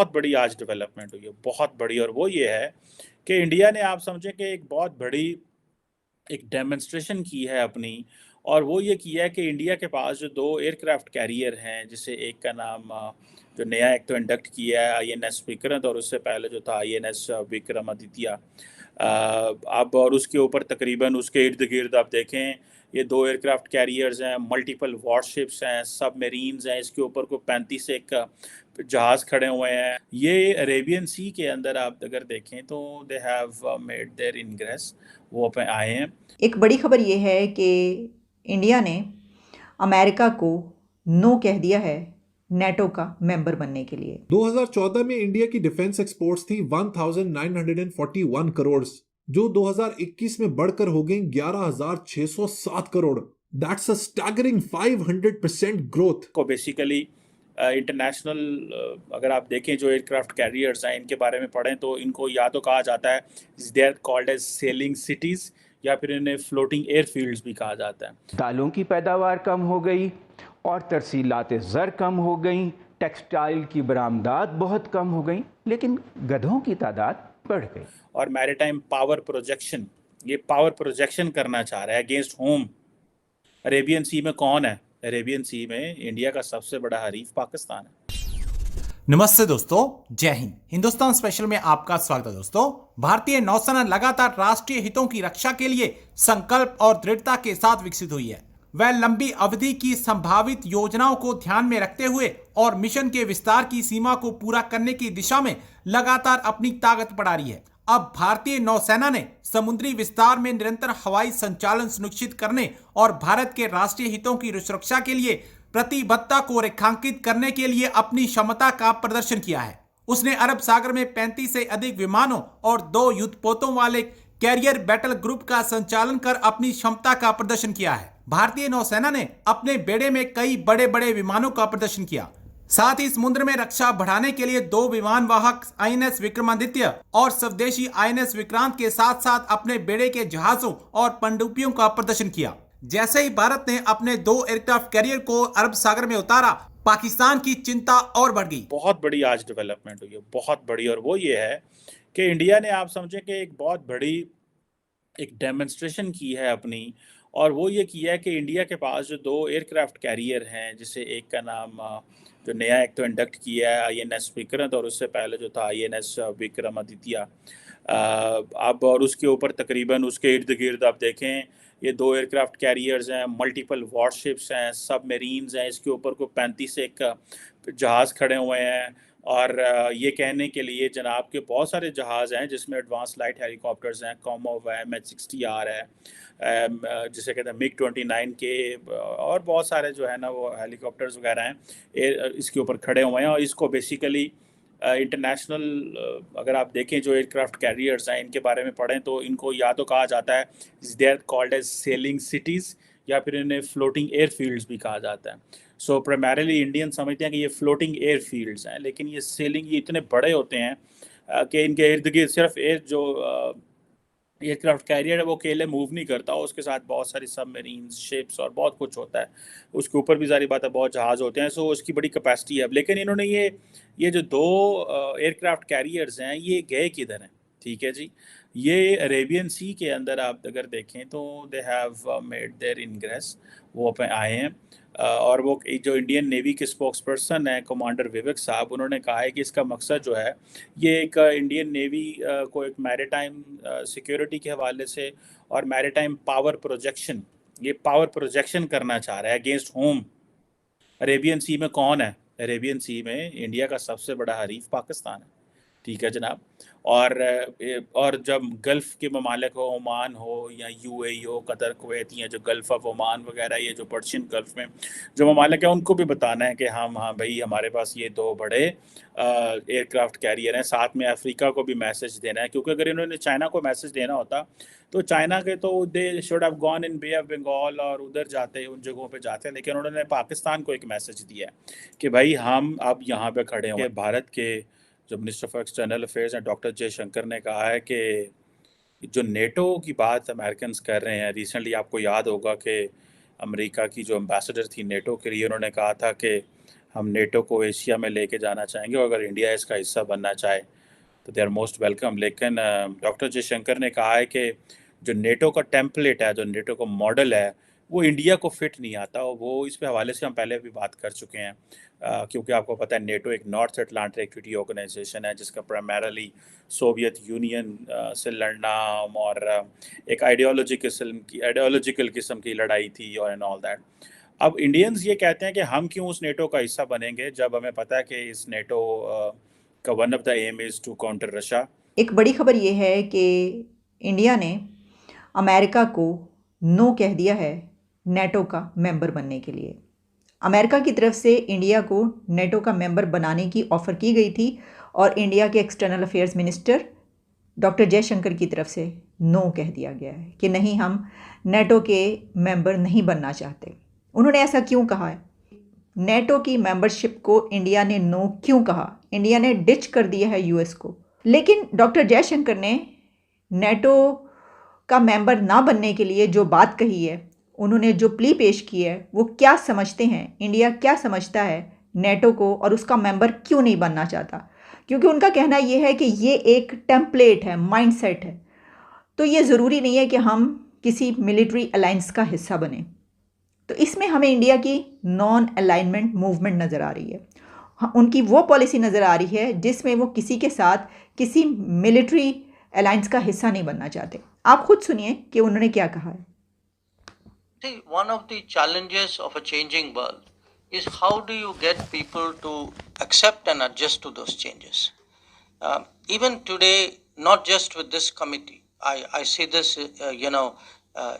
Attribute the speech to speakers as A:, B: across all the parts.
A: बहुत बड़ी आज डेवलपमेंट हुई है, बहुत बड़ी। और वो ये है कि इंडिया ने, आप समझें कि एक बहुत बड़ी एक डेमोन्स्ट्रेशन की है अपनी। और वो ये किया है कि इंडिया के पास जो 2 एयरक्राफ्ट कैरियर हैं, जिससे एक का नाम जो नया एक तो इंडक्ट किया है आईएनएस विक्रांत, और उससे पहले जो था आईएनएस विक्रमादित्य। अब और उसके ऊपर तकरीबन उसके इर्द-गिर्द आप देखें, ये 2 एयरक्राफ्ट कैरियर्स हैं, मल्टीपल वॉरशिप्स हैं, सबमरीन्स हैं, इसके ऊपर कोई 35 एक जहाज़ खड़े हुए हैं। ये अरेबियन सी के अंदर आप अगर देखें तो they have made their ingress, वो पे आए हैं।
B: एक बड़ी खबर ये है कि इंडिया ने अमेरिका को नो कह दिया है नेटो का मेंबर बनने के लिए।
C: 2014 में इंडिया की डिफेंस एक्सपोर्ट्स थी 1941 करोड़, जो 2021 में बढ़कर हो गई 11,607 crore. That's a staggering 500% growth.
A: को बेसिकली इंटरनेशनल अगर आप देखें जो एयरक्राफ्ट कैरियर्स हैं, इनके बारे में पढ़ें तो इनको या तो कहा जाता है they are called as selling cities, या फिर इन्हें फ्लोटिंग एयरफील्ड्स भी कहा जाता है।
D: दालों की पैदावार कम हो गई और तरसीलात ज़र कम हो गई, टेक्सटाइल की बरामदात बहुत कम हो गई, लेकिन गधों की तादाद बढ़ गई।
A: और मैरीटाइम पावर प्रोजेक्शन, ये पावर प्रोजेक्शन करना चाह रहा है अगेंस्ट होम। अरेबियन सी में कौन है? अरेबियन सी में इंडिया का सबसे बड़ा हरीफ पाकिस्तान है।
E: नमस्ते दोस्तों, जय हिंद। हिंदुस्तान स्पेशल में आपका स्वागत है दोस्तों। भारतीय नौसेना लगातार राष्ट्रीय हितों की रक्षा के लिए संकल्प और दृढ़ता के साथ विकसित हुई है। वह लंबी अवधि की संभावित योजनाओं को ध्यान में रखते हुए और मिशन के विस्तार की सीमा को पूरा करने की दिशा में लगातार अपनी ताकत बढ़ा रही है। अब भारतीय नौसेना ने समुद्री विस्तार में निरंतर हवाई संचालन सुनिश्चित करने और भारत के राष्ट्रीय हितों की सुरक्षा के लिए प्रतिबद्धता को रेखांकित करने के लिए अपनी क्षमता का प्रदर्शन किया है। उसने अरब सागर में 35 से अधिक विमानों और 2 युद्धपोतों वाले कैरियर बैटल ग्रुप का संचालन कर अपनी क्षमता का प्रदर्शन किया है। भारतीय नौसेना ने अपने बेड़े में कई बड़े बड़े विमानों का प्रदर्शन किया। साथ ही समुद्र में रक्षा बढ़ाने के लिए 2 विमान वाहक आईएनएस विक्रमादित्य और स्वदेशी आईएनएस विक्रांत के साथ साथ अपने बेड़े के जहाजों और पनडुब्बियों का प्रदर्शन किया। जैसे ही भारत ने अपने 2 एयरक्राफ्ट कैरियर को अरब सागर में उतारा, पाकिस्तान की चिंता और बढ़ गई।
A: बहुत बड़ी आज डेवलपमेंट हुई है, बहुत बड़ी। और वो ये है कि इंडिया ने, आप समझें कि एक बहुत बड़ी एक डेमोन्स्ट्रेशन की है अपनी। और वो ये किया है कि इंडिया के पास जो 2 एयरक्राफ्ट कैरियर हैं, जिससे एक का नाम जो नया एक तो इंडक्ट किया है आईएनएस विक्रांत, और उससे पहले जो था आईएनएस विक्रमादित्य। अब और उसके ऊपर तकरीबन उसके इर्द-गिर्द आप देखें, ये 2 एयरक्राफ्ट कैरियर्स हैं, मल्टीपल वॉरशिप्स हैं, सबमरीन्स हैं, इसके ऊपर कोई 35 एक जहाज़ खड़े हुए हैं। और ये कहने के लिए जनाब के बहुत सारे जहाज़ हैं, जिसमें एडवांस लाइट हेलीकॉप्टर्स हैं, कॉमोव है, MH-60R है, जिसे कहते हैं MiG-29 के, और बहुत सारे जो है ना वो हेलीकॉप्टर्स वगैरह हैं इसके ऊपर खड़े हुए हैं। और इसको बेसिकली इंटरनेशनल अगर आप देखें जो एयरक्राफ्ट कैरियर्स हैं, इनके बारे में पढ़ें तो इनको या तो कहा जाता है they are called as selling cities, या फिर इन्हें फ्लोटिंग एयरफील्ड्स भी कहा जाता है। सो प्राइमरीली इंडियन समझते हैं कि ये फ्लोटिंग एयरफील्ड्स हैं, लेकिन ये सेलिंग ये इतने बड़े होते हैं कि इनके इर्द गिर्द सिर्फ जो एयरक्राफ्ट कैरियर है वो अकेले मूव नहीं करता, उसके साथ बहुत सारी सबमरीन्स, शिप्स और बहुत कुछ होता है। उसके ऊपर भी सारी बात है, बहुत जहाज़ होते हैं, सो उसकी बड़ी कैपेसिटी है। लेकिन इन्होंने ये जो 2 एयरक्राफ्ट कैरियर्स हैं, ये गए किधर हैं? ठीक है जी, ये अरेबियन सी के अंदर आप अगर देखें तो they have made their ingress, वो पे आए हैं। और वो जो इंडियन नेवी के स्पोक्स पर्सन हैं कमांडर विवेक साहब, उन्होंने कहा है कि इसका मकसद जो है ये एक इंडियन नेवी को एक मैरीटाइम सिक्योरिटी के हवाले से और मैरीटाइम पावर प्रोजेक्शन, ये पावर प्रोजेक्शन करना चाह रहा है अगेंस्ट होम। अरेबियन सी में कौन है? अरेबियन सी में इंडिया का सबसे बड़ा हरीफ पाकिस्तान है। ठीक है जनाब। और जब गल्फ़ के ममालिक हो, ओमान हो या यूएई हो, कतर, कुवैत, या जो गल्फ़ ऑफ ओमान वगैरह, ये जो पर्शियन गल्फ़ में जो ममालिक हैं, उनको भी बताना है कि हाँ हाँ भाई, हमारे पास ये 2 बड़े एयरक्राफ्ट कैरियर हैं। साथ में अफ्रीका को भी मैसेज देना है, क्योंकि अगर इन्होंने चाइना को मैसेज देना होता तो चाइना के तो they should have gone in Bay of Bengal और उधर जाते, उन जगहों पे जाते, लेकिन उन्होंने पाकिस्तान को एक मैसेज दिया है कि भाई हम अब यहाँ पे खड़े हैं। भारत के जो मिनिस्टर फॉर एक्सटर्नल अफेयर्स हैं डॉक्टर जयशंकर ने कहा है कि जो नेटो की बात अमेरिकन्स कर रहे हैं, रिसेंटली आपको याद होगा कि अमेरिका की जो एम्बेसडर थी नेटो के लिए, उन्होंने कहा था कि हम नेटो को एशिया में लेके जाना चाहेंगे और अगर इंडिया इसका हिस्सा बनना चाहे तो दे आर मोस्ट वेलकम। लेकिन डॉक्टर जयशंकर ने कहा है कि जो नेटो का टेम्पलेट है, जो नेटो का मॉडल है, वो इंडिया को फिट नहीं आता। और वो इस पे हवाले से हम पहले भी बात कर चुके हैं, क्योंकि आपको पता है नेटो एक नॉर्थ अटलांटिक ट्रीटी ऑर्गेनाइजेशन है जिसका प्राइमरली सोवियत यूनियन से लड़ना और एक आइडियोलॉजिकल किस्म की लड़ाई थी और एंड ऑल दैट। अब इंडियंस ये कहते हैं कि हम क्यों उस नेटो का हिस्सा बनेंगे जब हमें पता है कि इस नेटो का one of the aim is to counter Russia.
B: एक बड़ी खबर ये है कि इंडिया ने अमेरिका को नो कह दिया है नेटो का मेंबर बनने के लिए। अमेरिका की तरफ से इंडिया को नेटो का मेंबर बनाने की ऑफ़र की गई थी और इंडिया के external affairs minister doctor Jaishankar की तरफ से नो कह दिया गया है कि नहीं, हम नेटो के मेंबर नहीं बनना चाहते। उन्होंने ऐसा क्यों कहा है? नेटो की मेंबरशिप को इंडिया ने नो क्यों कहा? इंडिया ने डिच कर दिया है यूएस को। लेकिन डॉक्टर जयशंकर ने नेटो का मेंबर ना बनने के लिए जो बात कही है, उन्होंने जो प्ली पेश की है, वो क्या समझते हैं, इंडिया क्या समझता है नेटो को और उसका मेंबर क्यों नहीं बनना चाहता? क्योंकि उनका कहना ये है कि ये एक टेम्पलेट है, माइंडसेट है। तो ये ज़रूरी नहीं है कि हम किसी मिलिट्री अलायंस का हिस्सा बने। तो इसमें हमें इंडिया की नॉन अलाइनमेंट मूवमेंट नज़र आ रही है। उनकी वो पॉलिसी नज़र आ रही है जिसमें वो किसी के साथ किसी मिलिट्री अलायंस का हिस्सा नहीं बनना चाहते। आप खुद सुनिए कि उन्होंने क्या कहा है।
F: See, one of the challenges of a changing world is how do you get people to accept and adjust to those changes. Even today, not just with this committee, I see this,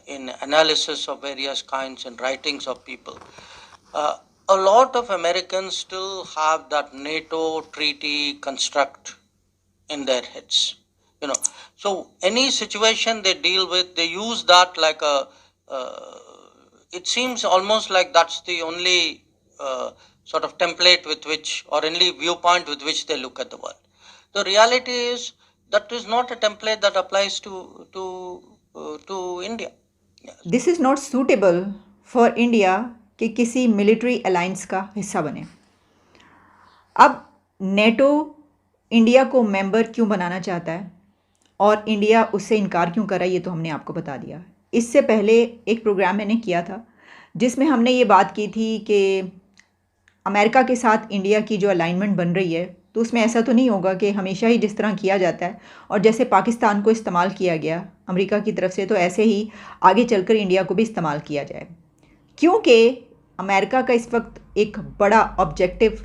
F: in analysis of various kinds and writings of people. A lot of Americans still have that NATO treaty construct in their heads. So any situation they deal with, they use that like a. It seems almost like that's the only sort of template with which, or only viewpoint with which they look at the world. The reality is that is not a template that applies to India. Yes.
B: This is not suitable for India कि किसी military alliance का हिस्सा बने। अब NATO India को member क्यों बनाना चाहता है और इंडिया उससे इनकार क्यों कर रहा है, ये तो हमने आपको बता दिया। इससे पहले एक प्रोग्राम मैंने किया था जिसमें हमने ये बात की थी कि अमेरिका के साथ इंडिया की जो अलाइनमेंट बन रही है, तो उसमें ऐसा तो नहीं होगा कि हमेशा ही जिस तरह किया जाता है और जैसे पाकिस्तान को इस्तेमाल किया गया अमेरिका की तरफ से, तो ऐसे ही आगे चलकर इंडिया को भी इस्तेमाल किया जाए। क्योंकि अमेरिका का इस वक्त एक बड़ा ऑब्जेक्टिव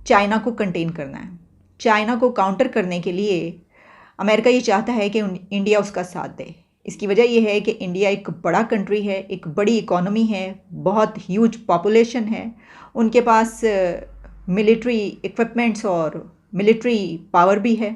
B: चाइना को कंटेन करना है। चाइना को काउंटर करने के लिए अमेरिका ये चाहता है कि इंडिया उसका साथ दे। इसकी वजह यह है कि इंडिया एक बड़ा कंट्री है, एक बड़ी इकोनॉमी है, बहुत ह्यूज पॉपुलेशन है, उनके पास मिलिट्री इक्विपमेंट्स और मिलिट्री पावर भी है।